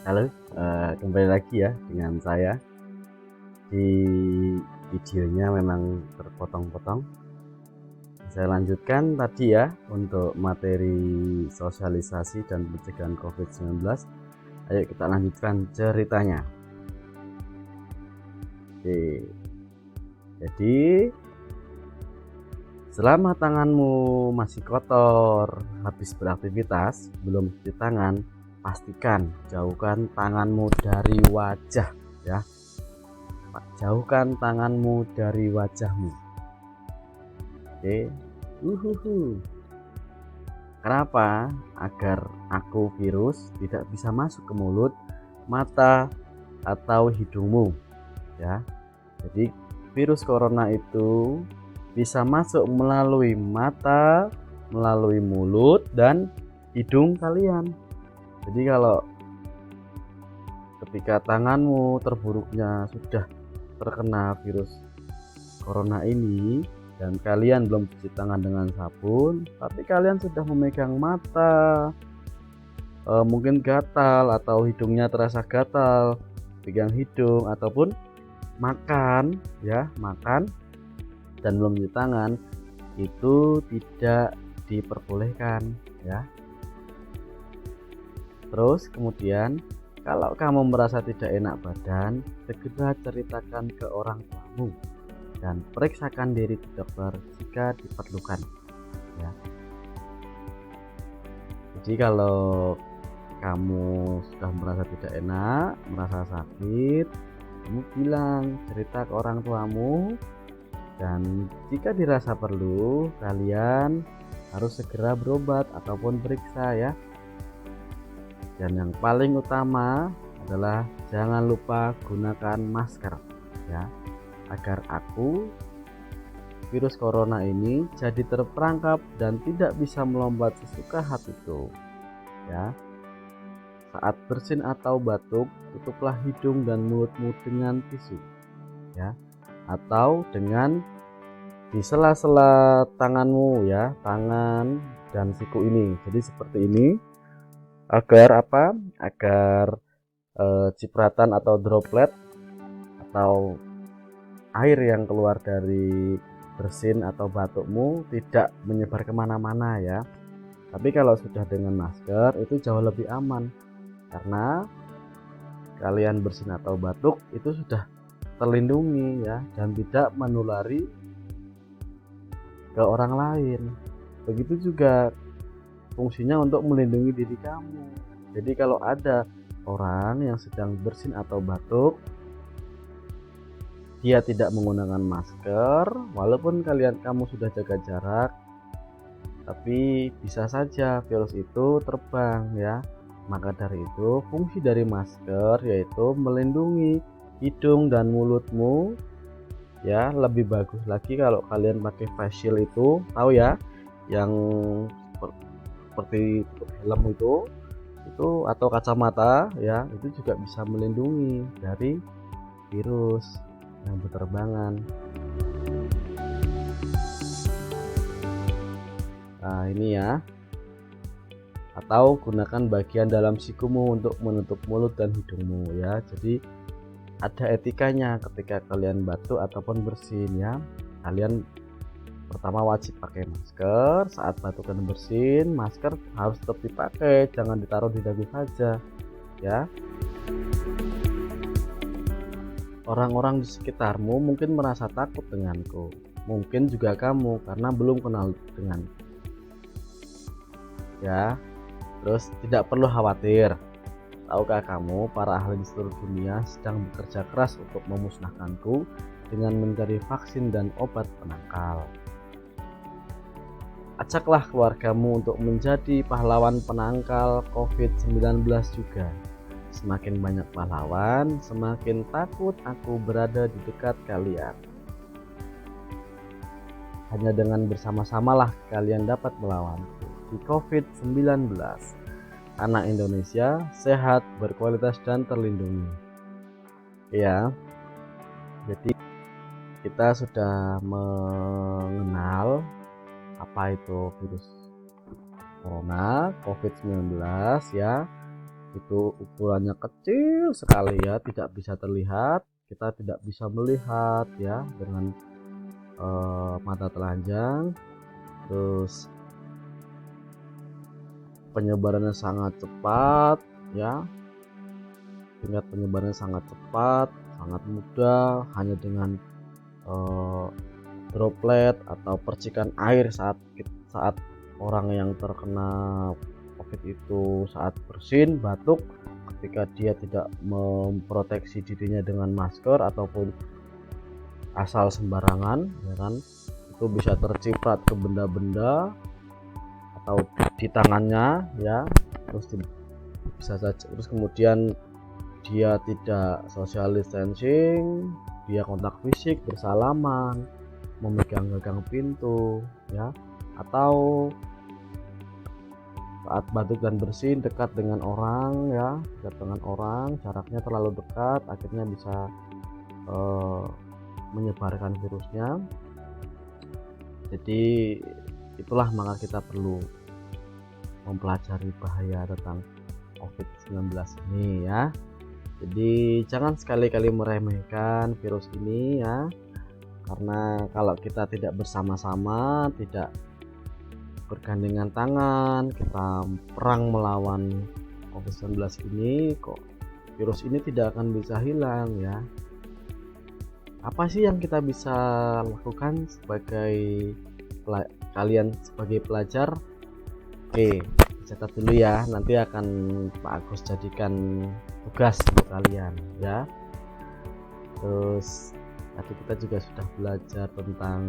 Halo, kembali lagi ya dengan saya. Di videonya memang terpotong-potong. Saya lanjutkan tadi ya untuk materi sosialisasi dan pencegahan COVID-19. Ayo kita lanjutkan ceritanya. Oke, jadi selama tanganmu masih kotor habis beraktivitas, belum cuci tangan, pastikan jauhkan tanganmu dari wajah ya. Jauhkan tanganmu dari wajahmu. Oke. Kenapa? Agar virus tidak bisa masuk ke mulut, mata, atau hidungmu ya. Jadi virus corona itu bisa masuk melalui mata, melalui mulut dan hidung kalian. Jadi kalau ketika tanganmu terburuknya sudah terkena virus corona ini dan kalian belum cuci tangan dengan sabun, tapi kalian sudah memegang mata, mungkin gatal atau hidungnya terasa gatal, pegang hidung ataupun makan ya, makan dan belum cuci tangan, itu tidak diperbolehkan ya. Terus kemudian kalau kamu merasa tidak enak badan, segera ceritakan ke orang tuamu dan periksakan diri ke dokter jika diperlukan ya. Jadi kalau kamu sudah merasa tidak enak, merasa sakit, kamu bilang, cerita ke orang tuamu, dan jika dirasa perlu kalian harus segera berobat ataupun periksa ya. Dan yang paling utama adalah jangan lupa gunakan masker ya, agar virus corona ini jadi terperangkap dan tidak bisa melompat sesuka hatiku ya. Saat bersin atau batuk, tutuplah hidung dan mulutmu dengan tisu ya, atau dengan di sela-sela tanganmu ya, tangan dan siku ini. Jadi seperti ini agar apa? Agar cipratan atau droplet atau air yang keluar dari bersin atau batukmu tidak menyebar kemana-mana ya. Tapi kalau sudah dengan masker itu jauh lebih aman, karena kalian bersin atau batuk itu sudah terlindungi ya, dan tidak menulari ke orang lain. Begitu juga fungsinya untuk melindungi diri kamu. Jadi kalau ada orang yang sedang bersin atau batuk, dia tidak menggunakan masker, walaupun kamu sudah jaga jarak, tapi bisa saja virus itu terbang ya. Maka dari itu fungsi dari masker yaitu melindungi hidung dan mulutmu ya. Lebih bagus lagi kalau kalian pakai face shield, itu tahu ya, yang seperti helm itu atau kacamata ya, itu juga bisa melindungi dari virus yang berterbangan. Nah ini ya, atau gunakan bagian dalam sikumu untuk menutup mulut dan hidungmu ya. Jadi ada etikanya ketika kalian batuk ataupun bersin ya. Kalian pertama wajib pakai masker. Saat batuk dan bersin, masker harus tetap dipakai, jangan ditaruh di dagu saja ya. Orang-orang di sekitarmu mungkin merasa takut denganku, mungkin juga kamu karena belum kenal denganku ya. Terus tidak perlu khawatir, tahukah kamu para ahli di seluruh dunia sedang bekerja keras untuk memusnahkanku dengan mencari vaksin dan obat penangkal. Ajaklah keluargamu untuk menjadi pahlawan penangkal COVID-19 juga. Semakin banyak pahlawan, semakin takut aku berada di dekat kalian. Hanya dengan bersama-samalah kalian dapat melawanku di COVID-19. Anak Indonesia sehat, berkualitas dan terlindungi. Ya, jadi kita sudah mengenal apa itu virus corona, COVID-19 ya. itu ukurannya kecil sekali ya, tidak bisa terlihat, kita tidak bisa melihat ya dengan mata telanjang. Terus penyebarannya sangat cepat ya, tingkat penyebarannya sangat cepat, sangat mudah, hanya dengan droplet atau percikan air saat orang yang terkena COVID itu saat bersin, batuk, ketika dia tidak memproteksi dirinya dengan masker ataupun asal sembarangan ya kan, itu bisa terciprat ke benda-benda atau di tangannya ya, terus bisa saja, terus kemudian dia tidak social distancing, dia kontak fisik, bersalaman, memegang gagang pintu ya, atau saat batuk dan bersin dekat dengan orang ya, dekat dengan orang, jaraknya terlalu dekat, akhirnya bisa menyebarkan virusnya. Jadi itulah maka kita perlu mempelajari bahaya tentang COVID-19 ini ya. Jadi jangan sekali-kali meremehkan virus ini ya, karena kalau kita tidak bersama-sama, tidak bergandengan tangan, kita perang melawan COVID-19 ini, kok virus ini tidak akan bisa hilang ya. Apa sih yang kita bisa lakukan sebagai kalian sebagai pelajar? Oke, catat dulu ya, nanti akan Pak Agus jadikan tugas untuk kalian ya. Terus tadi kita juga sudah belajar tentang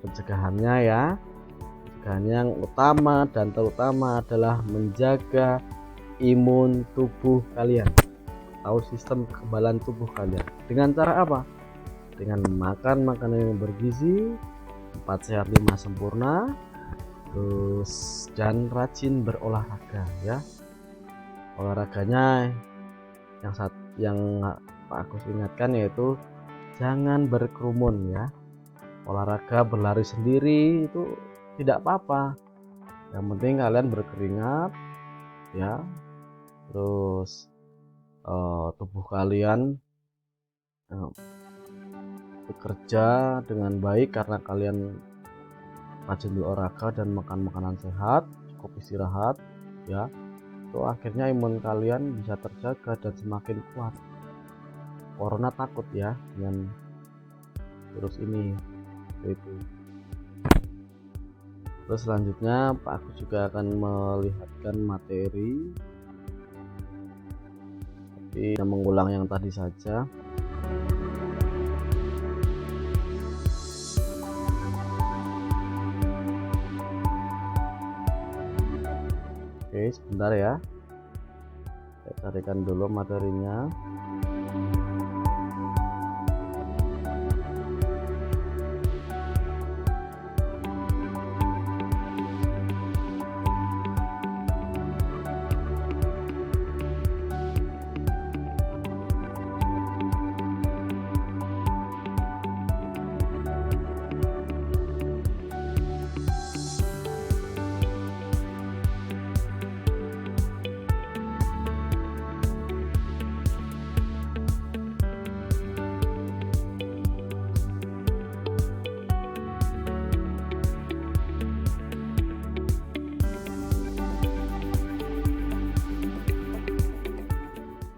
pencegahannya ya. Pencegahan yang utama dan terutama adalah menjaga imun tubuh kalian atau sistem kekebalan tubuh kalian. Dengan cara apa? Dengan makan makanan yang bergizi, 4 sehat 5 sempurna, terus dan rajin berolahraga ya. Olahraganya yang Pak Agus ingatkan yaitu jangan berkerumun ya. Olahraga berlari sendiri itu tidak apa-apa, yang penting kalian berkeringat ya, terus tubuh kalian bekerja dengan baik karena kalian rajin berolahraga dan makan makanan sehat, cukup istirahat ya. Itu akhirnya imun kalian bisa terjaga dan semakin kuat. Corona takut ya dengan virus ini itu. Terus selanjutnya Pak Agus juga akan melihatkan materi, tapi mengulang yang tadi saja. Oke, sebentar ya, saya carikan dulu materinya.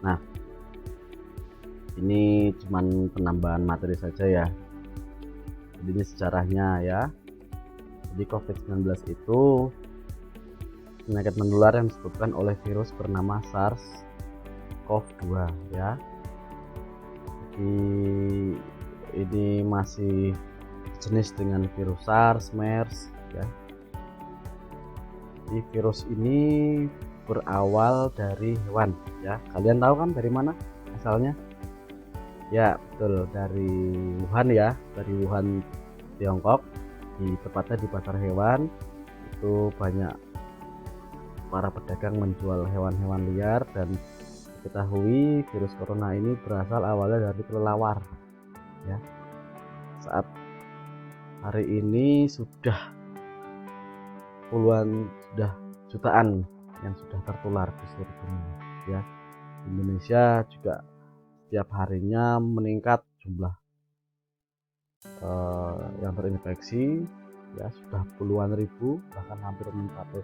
Nah, ini cuman penambahan materi saja ya. Jadi ini sejarahnya ya. Jadi COVID-19 itu penyakit menular yang disebabkan oleh virus bernama SARS-CoV-2 ya. Jadi ini masih jenis dengan virus SARS, MERS ya. Jadi virus ini berawal dari hewan ya. Kalian tahu kan dari mana asalnya? Ya betul, dari Wuhan ya, dari Wuhan Tiongkok, tepatnya di pasar hewan. Itu banyak para pedagang menjual hewan-hewan liar, dan diketahui virus corona ini berasal awalnya dari kelelawar ya. Saat hari ini sudah jutaan yang sudah tertular di seluruh dunia ya. Indonesia juga setiap harinya meningkat jumlah yang terinfeksi ya, sudah puluhan ribu, bahkan hampir mencapai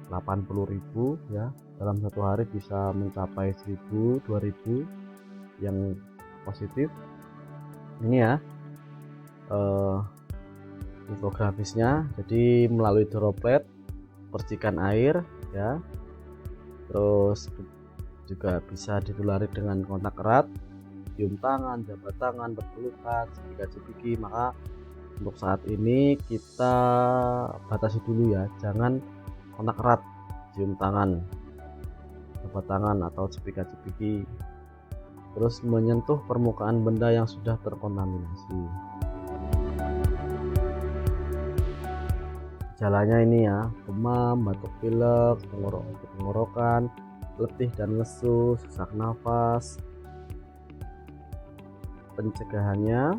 80.000 ya. Dalam satu hari bisa mencapai 1.000 2.000 yang positif. Ini ya infografisnya. Jadi melalui droplet, percikan air ya, terus juga bisa ditulari dengan kontak erat, cium tangan, jabat tangan, berpelukan, sepika-sepiki. Maka untuk saat ini kita batasi dulu ya, jangan kontak erat, cium tangan, jabat tangan atau sepika-sepiki, terus menyentuh permukaan benda yang sudah terkontaminasi. Gejalanya ini ya, demam, batuk pilek, tenggorokan, letih dan lesu, sesak nafas. Pencegahannya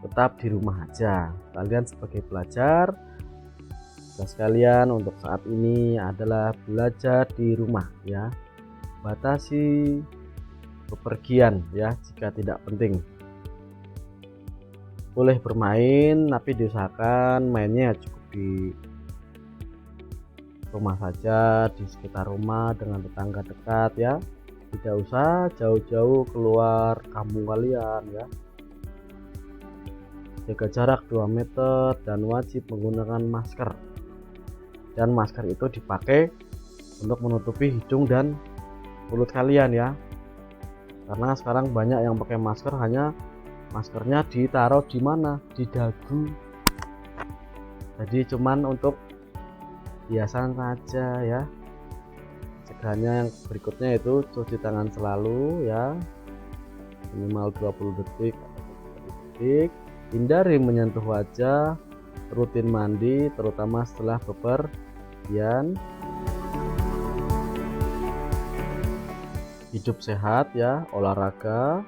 tetap di rumah aja. Kalian sebagai pelajar, tugas kalian untuk saat ini adalah belajar di rumah ya. Batasi bepergian ya jika tidak penting. Boleh bermain, tapi diusahakan mainnya cukup di rumah saja, di sekitar rumah dengan tetangga dekat ya. Tidak usah jauh-jauh keluar kampung kalian ya. Jaga jarak 2 meter dan wajib menggunakan masker. Dan masker itu dipakai untuk menutupi hidung dan mulut kalian ya. Karena sekarang banyak yang pakai masker, hanya maskernya ditaruh di mana? Di dagu. Jadi cuman untuk hiasan saja ya. Cegahannya yang berikutnya itu cuci tangan selalu ya, minimal 20 detik atau 30 detik. Hindari menyentuh wajah, rutin mandi terutama setelah bepergian. Hidup sehat ya, olahraga,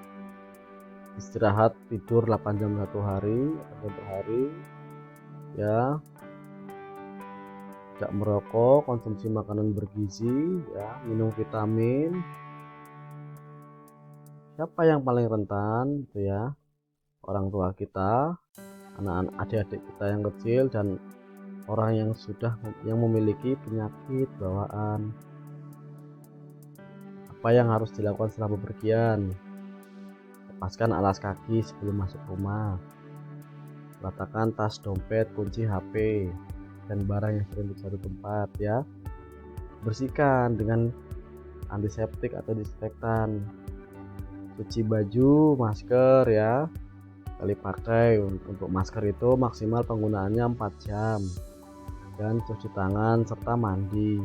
istirahat, tidur 8 jam satu hari atau per hari ya. Tidak merokok, konsumsi makanan bergizi ya, minum vitamin. Siapa yang paling rentan itu ya? Orang tua kita, anak-anak, adik-adik kita yang kecil, dan orang yang memiliki penyakit bawaan. Apa yang harus dilakukan setelah bepergian? Lepaskan alas kaki sebelum masuk rumah. Letakkan tas, dompet, kunci HP, dan barang yang sering di satu tempat ya. Bersihkan dengan antiseptik atau disinfektan. Cuci baju, masker ya, kali pakai. Untuk masker itu maksimal penggunaannya 4 jam, dan cuci tangan serta mandi.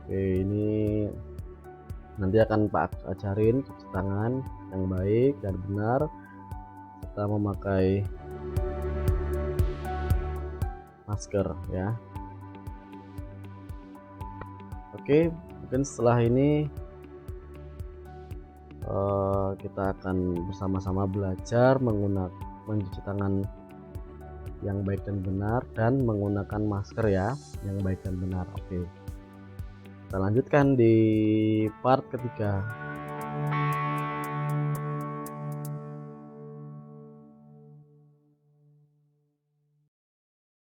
Oke, ini nanti akan Pak ajarin cuci tangan yang baik dan benar serta memakai masker ya. Oke, mungkin setelah ini kita akan bersama-sama belajar mencuci tangan yang baik dan benar, dan menggunakan masker ya yang baik dan benar. Oke, kita lanjutkan di part ketiga.